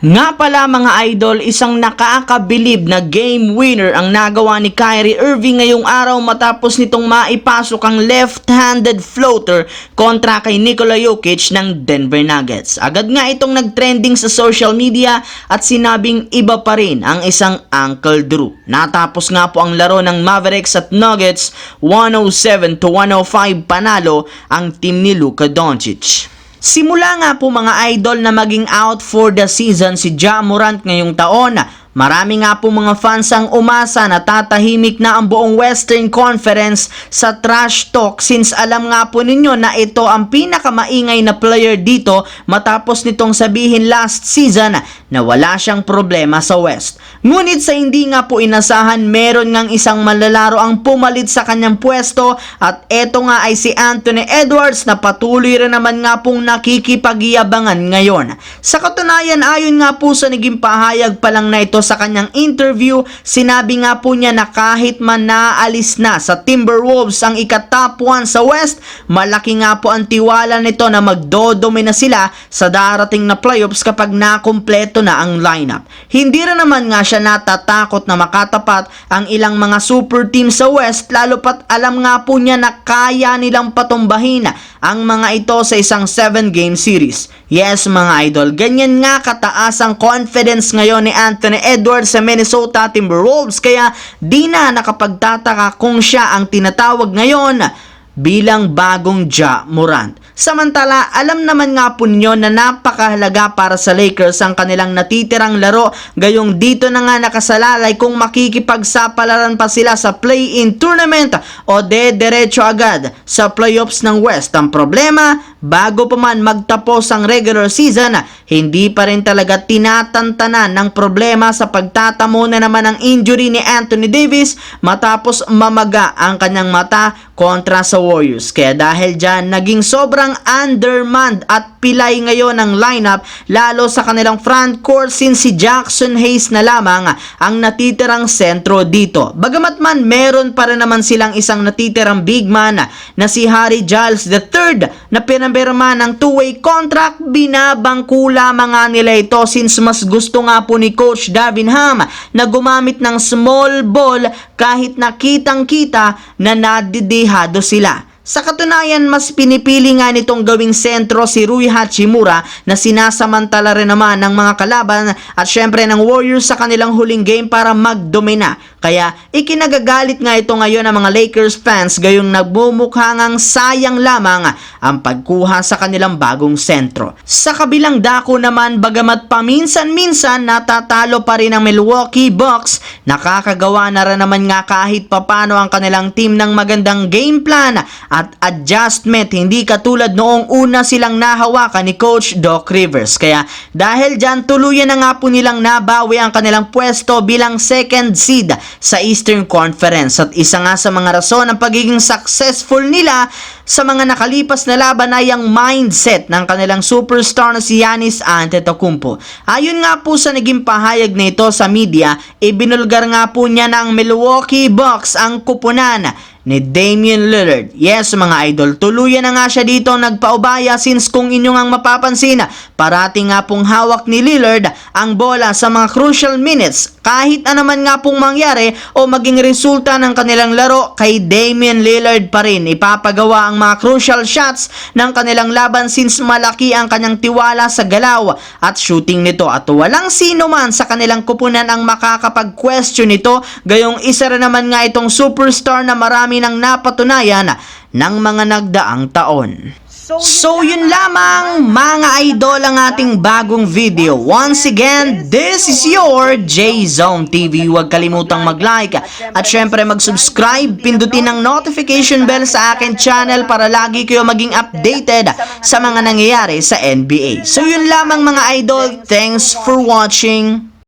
Nga pala mga idol, isang nakakabilib na game winner ang nagawa ni Kyrie Irving ngayong araw matapos nitong maipasok ang left-handed floater kontra kay Nikola Jokic ng Denver Nuggets. Agad nga itong nagtrending sa social media at sinabing iba pa rin ang isang Uncle Drew. Natapos nga po ang laro ng Mavericks at Nuggets, 107-105 panalo ang team ni Luka Doncic. Simula nga po mga idol na maging out for the season si Ja Morant ngayong taon, marami nga po mga fans ang umasa na tatahimik na ang buong Western Conference sa trash talk since alam nga po ninyo na ito ang pinakamaingay na player dito matapos nitong sabihin last season na wala siyang problema sa West. Ngunit sa hindi nga po inasahan, meron ngang isang manlalaro ang pumalit sa kanyang pwesto at eto nga ay si Anthony Edwards na patuloy rin naman nga pong nakikipagyabangan ngayon. Sa katunayan, ayon nga po sa naging pahayag pa lang na ito sa kanyang interview, sinabi nga po niya na kahit man naalis na sa Timberwolves ang ika-top 1 sa West, malaki nga po ang tiwala nito na magdodomina sila sa darating na playoffs kapag nakumpleto na ang lineup. Hindi rin naman nga siya natatakot na makatapat ang ilang mga super team sa West, lalo pat alam nga po niya na kaya nilang patumbahin ang mga ito sa isang 7-game series. Yes mga idol, ganyan nga kataas ang confidence ngayon ni Anthony Edwards sa Minnesota Timberwolves, kaya di na nakapagtataka kung siya ang tinatawag ngayon bilang bagong Ja Morant. Samantala, alam naman nga po ninyo na napakahalaga para sa Lakers ang kanilang natitirang laro, gayong dito na nga nakasalalay kung makikipagsapalaran pa sila sa play-in tournament o diretso agad sa playoffs ng West. Ang problema, bago pa man magtapos ang regular season, hindi pa rin talaga tinatantanan ng problema sa pagtatamo na naman ng injury ni Anthony Davis matapos mamaga ang kanyang mata kontra sa Warriors. Kaya dahil dyan, naging sobrang undermanned at pilay ngayon ang lineup, lalo sa kanilang front court since si Jackson Hayes na lamang ang natitirang sentro dito. Bagamat man meron pa rin naman silang isang natitirang big man na si Harry Giles III na pinabirma ng two-way contract, binabangko lamang nga nila ito since mas gusto nga po ni Coach Darvin Ham na gumamit ng small ball kahit nakitang-kita na nadidihado sila. Sa katunayan, mas pinipili nga nitong gawing sentro si Rui Hachimura na sinasamantala rin naman ng mga kalaban at syempre ng Warriors sa kanilang huling game para magdomina. Kaya ikinagagalit nga ito ngayon ng mga Lakers fans, gayong nagbumukha ngang sayang lamang ang pagkuha sa kanilang bagong sentro. Sa kabilang dako naman, bagamat paminsan-minsan natatalo pa rin ang Milwaukee Bucks, nakakagawa na rin naman nga kahit papano ang kanilang team ng magandang game plan at adjustment, hindi katulad noong una silang nahawakan ni Coach Doc Rivers. Kaya dahil dyan, tuluyan na nga po nilang nabawi ang kanilang pwesto bilang second seed sa Eastern Conference. At isa nga sa mga rason ng pagiging successful nila sa mga nakalipas na laban ay ang mindset ng kanilang superstar na si Giannis Antetokounmpo. Ayon nga po sa naging pahayag nito sa media, ibinulgar nga po niya ng Milwaukee Bucks ang kupunan ni Damian Lillard. Yes mga idol, tuluyan na nga siya dito nagpaubaya since kung inyo ngang mapapansin, parati nga pong hawak ni Lillard ang bola sa mga crucial minutes. Kahit naman nga pong mangyari o maging resulta ng kanilang laro, kay Damian Lillard pa rin ipapagawa ang mga crucial shots ng kanilang laban since malaki ang kanyang tiwala sa galaw at shooting nito. At walang sino man sa kanilang kupunan ang makakapag-question nito, gayong isa rin naman nga itong superstar na marami nang napatunayan ng mga nagdaang taon. So yun lamang mga idol ang ating bagong video. Once again, this is your J-Zone TV. Huwag kalimutang mag-like at syempre mag-subscribe. Pindutin ang notification bell sa akin channel para lagi kayo maging updated sa mga nangyayari sa NBA. So yun lamang mga idol. Thanks for watching.